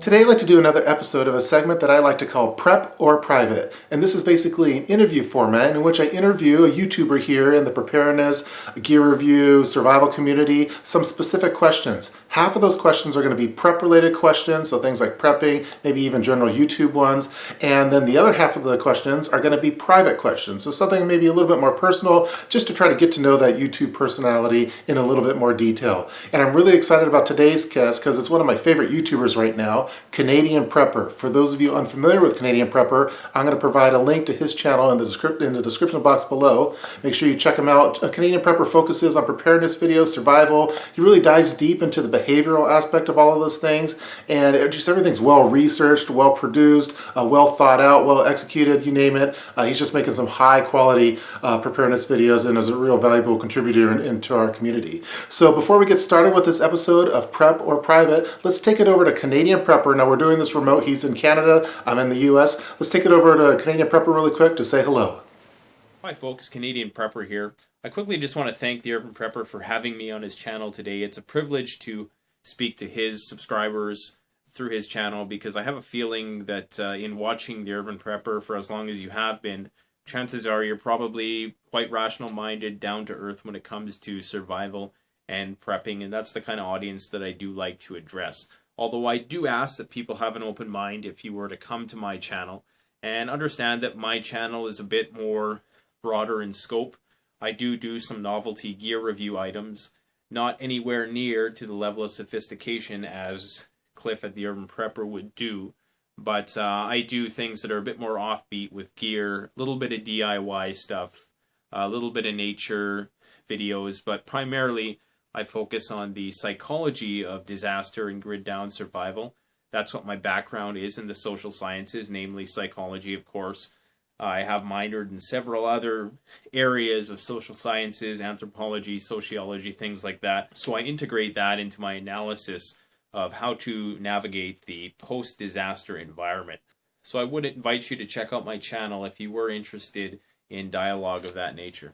Today I'd like to do another episode of a segment that I like to call Prep or Private. And this is basically an interview format in which I interview a YouTuber here in the preparedness, gear review, survival community, some specific questions. Half of those questions are going to be prep related questions, so things like prepping, maybe even general YouTube ones. And then the other half of the questions are going to be private questions. So something maybe a little bit more personal, just to try to get to know that YouTube personality in a little bit more detail. And I'm really excited about today's guest because it's one of my favorite YouTubers right now, Canadian Prepper. For those of you unfamiliar with Canadian Prepper, I'm going to provide a link to his channel in the description box below. Make sure you check him out. Canadian Prepper focuses on preparedness videos, survival. He really dives deep into the behavioral aspect of all of those things, and just everything's well researched, well produced, well thought out, well executed, you name it. He's just making some high quality preparedness videos and is a real valuable contributor into our community. So before we get started with this episode of Prep or Private, let's take it over to Canadian Prepper. Now we're doing this remote. He's in Canada, I'm in the US. Let's take it over to Canadian Prepper really quick to say hello. Hi folks, Canadian Prepper here. I quickly just want to thank the Urban Prepper for having me on his channel today. It's a privilege to speak to his subscribers through his channel because I have a feeling that in watching the Urban Prepper for as long as you have been, chances are you're probably quite rational-minded, down-to-earth when it comes to survival and prepping, and that's the kind of audience that I do like to address. Although I do ask that people have an open mind if you were to come to my channel and understand that my channel is a bit more broader in scope. I do some novelty gear review items, not anywhere near to the level of sophistication as Cliff at the Urban Prepper would do, but I do things that are a bit more offbeat with gear, a little bit of DIY stuff, a little bit of nature videos, but primarily I focus on the psychology of disaster and grid down survival. That's what my background is in the social sciences, namely psychology, of course. I have minored in several other areas of social sciences, anthropology, sociology, things like that. So I integrate that into my analysis of how to navigate the post-disaster environment. So I would invite you to check out my channel if you were interested in dialogue of that nature.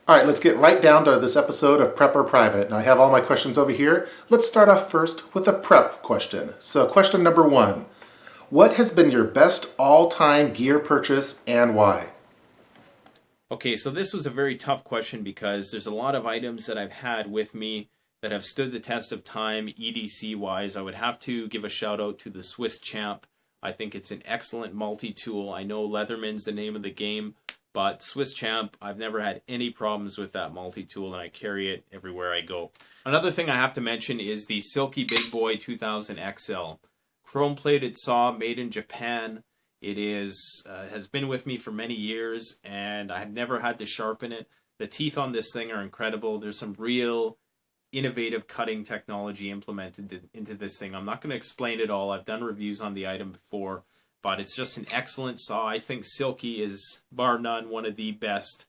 All right, let's get right down to this episode of Prep or Private. Now I have all my questions over here. Let's start off first with a prep question. So question number 1. What has been your best all-time gear purchase and why? Okay, so this was a very tough question because there's a lot of items that I've had with me that have stood the test of time EDC-wise. I would have to give a shout out to the Swiss Champ. I think it's an excellent multi-tool. I know Leatherman's the name of the game, but Swiss Champ, I've never had any problems with that multi-tool, and I carry it everywhere I go. Another thing I have to mention is the Silky Big Boy 2000 XL. Chrome-plated saw made in Japan. It is has been with me for many years, and I have never had to sharpen it. The teeth on this thing are incredible. There's some real innovative cutting technology implemented into this thing. I'm not going to explain it all. I've done reviews on the item before, but it's just an excellent saw. I think Silky is, bar none, one of the best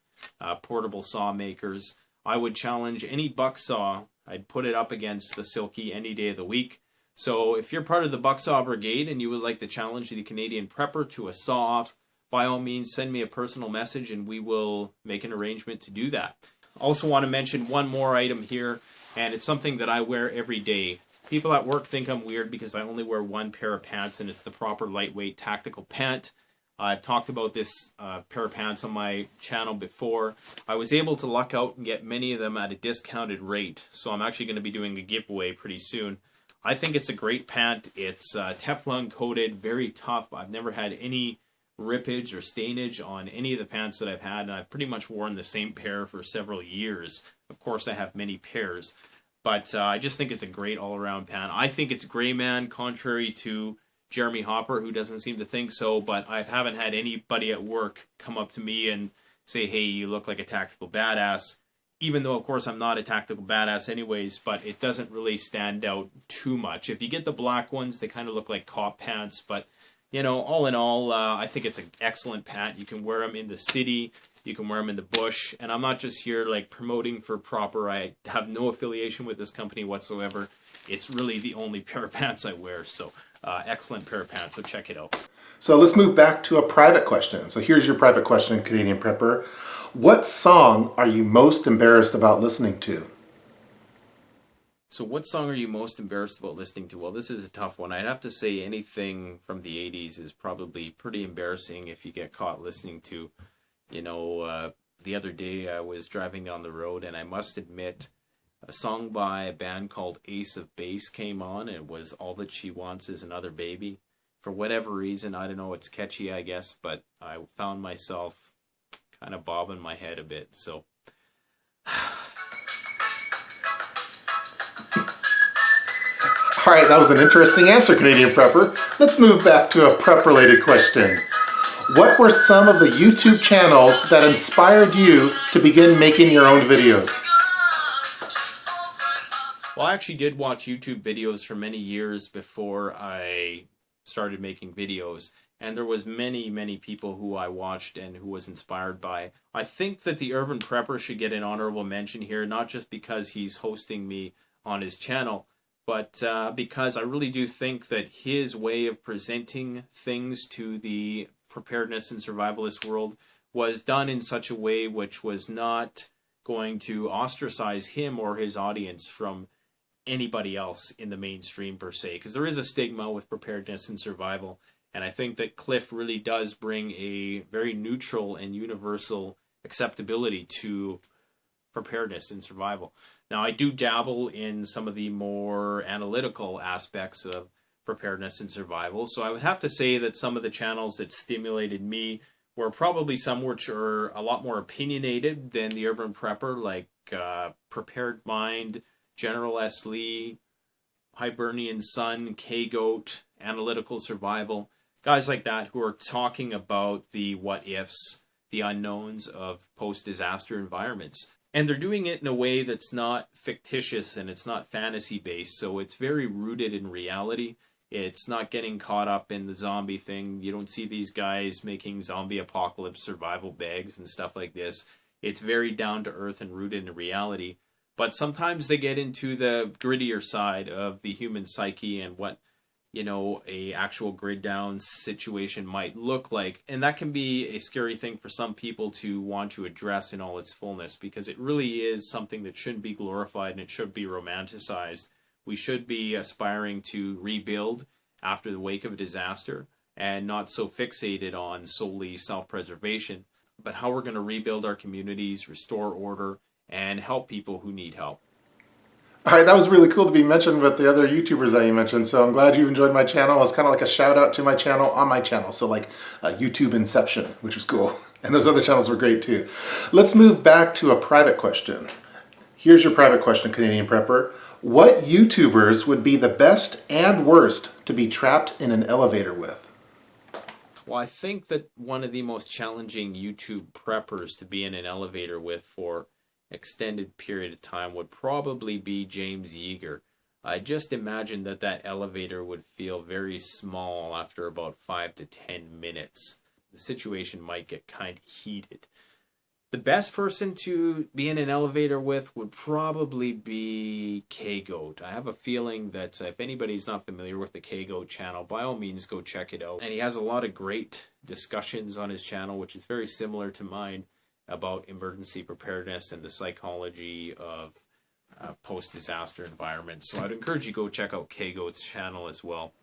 portable saw makers. I would challenge any buck saw. I'd put it up against the Silky any day of the week. So if you're part of the Bucksaw Brigade and you would like to challenge the Canadian Prepper to a saw-off, by all means send me a personal message and we will make an arrangement to do that. Also want to mention one more item here, and it's something that I wear every day. People at work think I'm weird because I only wear one pair of pants, and it's the proper lightweight tactical pant. I've talked about this pair of pants on my channel before. I was able to luck out and get many of them at a discounted rate, so I'm actually going to be doing a giveaway pretty soon. I think it's a great pant. It's Teflon coated, very tough. I've never had any rippage or stainage on any of the pants that I've had, and I've pretty much worn the same pair for several years. Of course, I have many pairs, but I just think it's a great all-around pant. I think it's gray man, contrary to Jeremy Hopper, who doesn't seem to think so, but I haven't had anybody at work come up to me and say, hey, you look like a tactical badass. Even though, of course, I'm not a tactical badass anyways, but it doesn't really stand out too much. If you get the black ones, they kind of look like cop pants, but, you know, all in all, I think it's an excellent pant. You can wear them in the city, you can wear them in the bush, and I'm not just here, like, promoting for proper. I have no affiliation with this company whatsoever. It's really the only pair of pants I wear, so excellent pair of pants, so check it out. So let's move back to a private question. So here's your private question, Canadian Prepper. What song are you most embarrassed about listening to? So what song are you most embarrassed about listening to? Well, this is a tough one. I'd have to say anything from the 80s is probably pretty embarrassing if you get caught listening to. The other day I was driving down the road and I must admit a song by a band called Ace of Base came on, and it was All That She Wants Is Another Baby. For whatever reason, I don't know, it's catchy, I guess, but I found myself kind of bobbing my head a bit, so... All right, that was an interesting answer, Canadian Prepper. Let's move back to a prep-related question. What were some of the YouTube channels that inspired you to begin making your own videos? Well, I actually did watch YouTube videos for many years before I started making videos, and there was many people who I watched and who was inspired by. I think that the Urban Prepper should get an honorable mention here, not just because he's hosting me on his channel, but because I really do think that his way of presenting things to the preparedness and survivalist world was done in such a way which was not going to ostracize him or his audience from anybody else in the mainstream per se, because there is a stigma with preparedness and survival, and I think that Cliff really does bring a very neutral and universal acceptability to preparedness and survival. Now, I do dabble in some of the more analytical aspects of preparedness and survival, so I would have to say that some of the channels that stimulated me were probably some which are a lot more opinionated than the Urban Prepper, like Prepared Mind, General S. Lee, Hibernian Sun, K-Goat, Analytical Survival, guys like that who are talking about the what-ifs, the unknowns of post-disaster environments. And they're doing it in a way that's not fictitious and it's not fantasy-based, so it's very rooted in reality. It's not getting caught up in the zombie thing. You don't see these guys making zombie apocalypse survival bags and stuff like this. It's very down-to-earth and rooted in reality. But sometimes they get into the grittier side of the human psyche and what, a actual grid down situation might look like. And that can be a scary thing for some people to want to address in all its fullness, because it really is something that shouldn't be glorified and it should be romanticized. We should be aspiring to rebuild after the wake of a disaster and not so fixated on solely self-preservation, but how we're going to rebuild our communities, restore order, and help people who need help. All right, that was really cool to be mentioned with the other YouTubers that you mentioned, so I'm glad you enjoyed my channel. It's kind of like a shout out to my channel on my channel, so like YouTube Inception, which was cool. And those other channels were great too. Let's move back to a private question. Here's your private question, Canadian Prepper. What YouTubers would be the best and worst to be trapped in an elevator with? Well, I think that one of the most challenging YouTube preppers to be in an elevator with for extended period of time would probably be James Yeager. I just imagine that elevator would feel very small after about 5 to 10 minutes. The situation might get kind of heated. The best person to be in an elevator with would probably be K-Goat. I have a feeling that if anybody's not familiar with the K-Goat channel, by all means go check it out. And he has a lot of great discussions on his channel, which is very similar to mine, about emergency preparedness and the psychology of post-disaster environments. So I'd encourage you to go check out K-Goat's channel as well.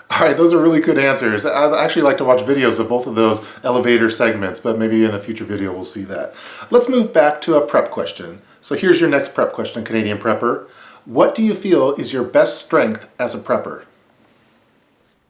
All right, those are really good answers. I'd actually like to watch videos of both of those elevator segments, but maybe in a future video we'll see that. Let's move back to a prep question. So here's your next prep question, Canadian Prepper. What do you feel is your best strength as a prepper?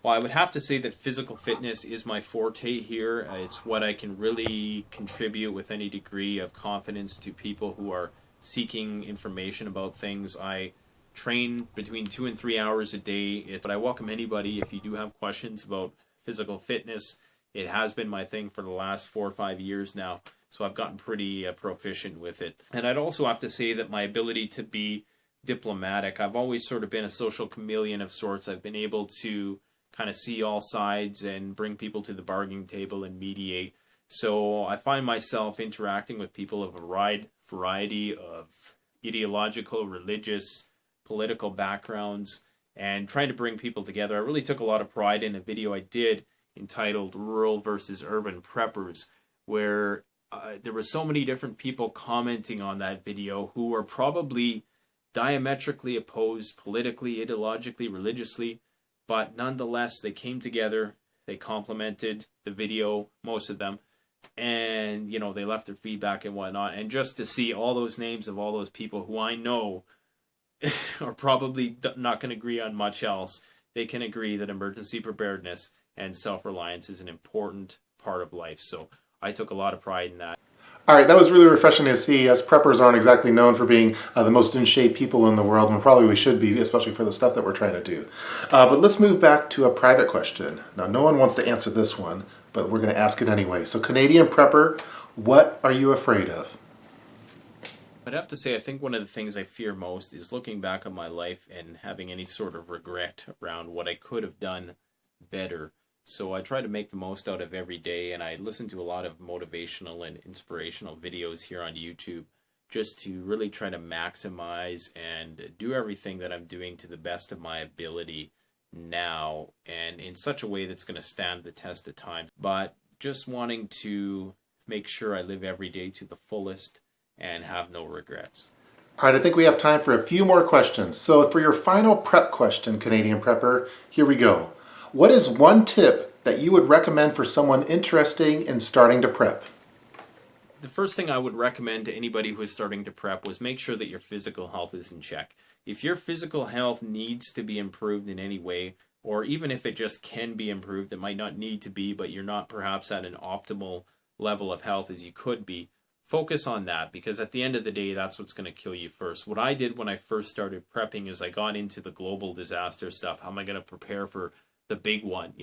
Well, I would have to say that physical fitness is my forte here. It's what I can really contribute with any degree of confidence to people who are seeking information about things. I train between 2 and 3 hours a day. But I welcome anybody if you do have questions about physical fitness. It has been my thing for the last 4 or 5 years now, so I've gotten pretty proficient with it. And I'd also have to say that my ability to be diplomatic, I've always sort of been a social chameleon of sorts. I've been able to kind of see all sides and bring people to the bargaining table and mediate. So I find myself interacting with people of a wide variety of ideological, religious, political backgrounds and trying to bring people together. I really took a lot of pride in a video I did entitled Rural versus Urban Preppers, where there were so many different people commenting on that video who were probably diametrically opposed politically, ideologically, religiously, but nonetheless, they came together, they complimented the video, most of them, and they left their feedback and whatnot. And just to see all those names of all those people who I know are probably not going to agree on much else, they can agree that emergency preparedness and self-reliance is an important part of life. So I took a lot of pride in that. All right, that was really refreshing to see, as preppers aren't exactly known for being the most in shape people in the world, and probably we should be, especially for the stuff that we're trying to do. But let's move back to a private question. Now, no one wants to answer this one, but we're going to ask it anyway. So, Canadian prepper, what are you afraid of? I'd have to say, I think one of the things I fear most is looking back on my life and having any sort of regret around what I could have done better. So I try to make the most out of every day, and I listen to a lot of motivational and inspirational videos here on YouTube just to really try to maximize and do everything that I'm doing to the best of my ability now, and in such a way that's going to stand the test of time. But just wanting to make sure I live every day to the fullest and have no regrets. All right, I think we have time for a few more questions. So for your final prep question, Canadian prepper, here we go. What is one tip that you would recommend for someone interested in starting to prep? The first thing I would recommend to anybody who is starting to prep was make sure that your physical health is in check. If your physical health needs to be improved in any way, or even if it just can be improved, it might not need to be, but you're not perhaps at an optimal level of health as you could be, focus on that, because at the end of the day, that's what's going to kill you first. What I did when I first started prepping is I got into the global disaster stuff. How am I going to prepare for the big one,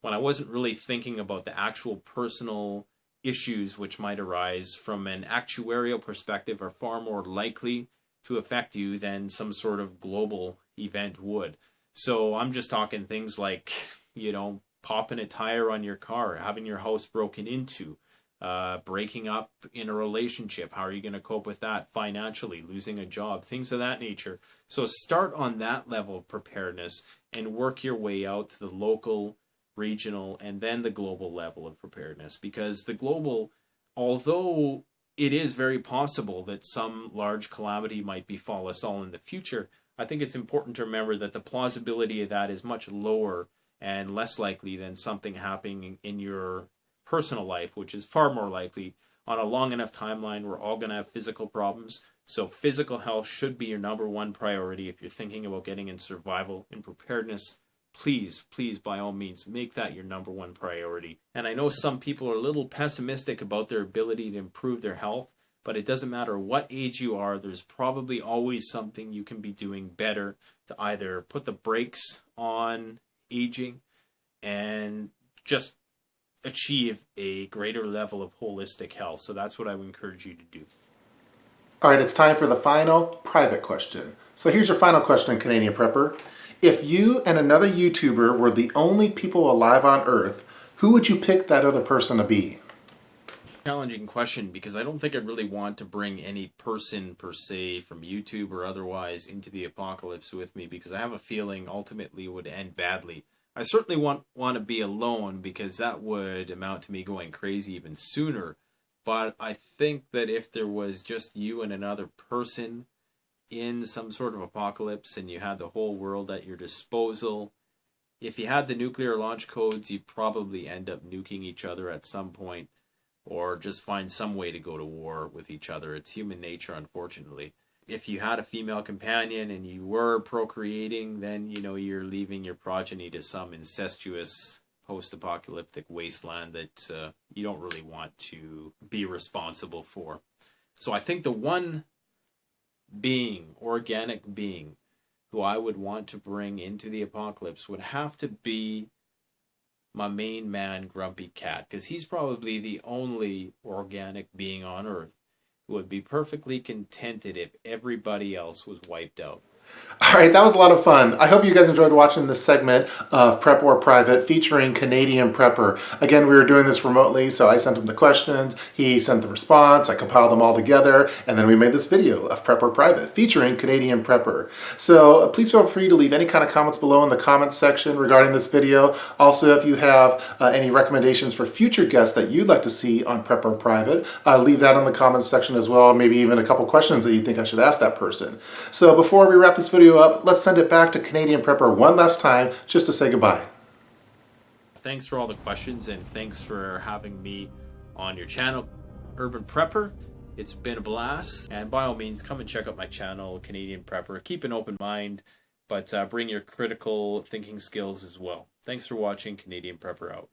when I wasn't really thinking about the actual personal issues which might arise from an actuarial perspective are far more likely to affect you than some sort of global event would. So I'm just talking things like, popping a tire on your car, having your house broken into, breaking up in a relationship. How are you going to cope with that financially, losing a job, things of that nature. So start on that level of preparedness and work your way out to the local, regional, and then the global level of preparedness. Because the global, although it is very possible that some large calamity might befall us all in the future, I think it's important to remember that the plausibility of that is much lower and less likely than something happening in your personal life, which is far more likely. On a long enough timeline, we're all going to have physical problems. So physical health should be your number one priority. If you're thinking about getting in survival and preparedness, please, by all means, make that your number one priority. And I know some people are a little pessimistic about their ability to improve their health, but it doesn't matter what age you are, there's probably always something you can be doing better to either put the brakes on aging and just achieve a greater level of holistic health. So that's what I would encourage you to do. All right, it's time for the final private question. So here's your final question, Canadian prepper. If you and another YouTuber were the only people alive on Earth, who would you pick that other person to be? Challenging question, because I don't think I'd really want to bring any person per se from YouTube or otherwise into the apocalypse with me, because I have a feeling ultimately it would end badly. I certainly want to be alone, because that would amount to me going crazy even sooner. But I think that if there was just you and another person in some sort of apocalypse and you had the whole world at your disposal, if you had the nuclear launch codes, you'd probably end up nuking each other at some point, or just find some way to go to war with each other. It's human nature, unfortunately. If you had a female companion and you were procreating, then you're leaving your progeny to some incestuous post-apocalyptic wasteland that you don't really want to be responsible for. So I think the one being, organic being, who I would want to bring into the apocalypse would have to be my main man, Grumpy Cat, because he's probably the only organic being on Earth who would be perfectly contented if everybody else was wiped out. All right, that was a lot of fun. I hope you guys enjoyed watching this segment of Prep or Private featuring Canadian Prepper. Again, we were doing this remotely, so I sent him the questions, he sent the response, I compiled them all together, and then we made this video of Prep or Private featuring Canadian Prepper. So please feel free to leave any kind of comments below in the comments section regarding this video. Also, if you have any recommendations for future guests that you'd like to see on Prep or Private, leave that in the comments section as well. Maybe even a couple questions that you think I should ask that person. So before we wrap this video up, let's send it back to Canadian Prepper one last time just to say goodbye. Thanks for all the questions, and thanks for having me on your channel, Urban Prepper. It's been a blast, and by all means, come and check out my channel, Canadian Prepper. Keep an open mind, but bring your critical thinking skills as well. Thanks for watching. Canadian Prepper out.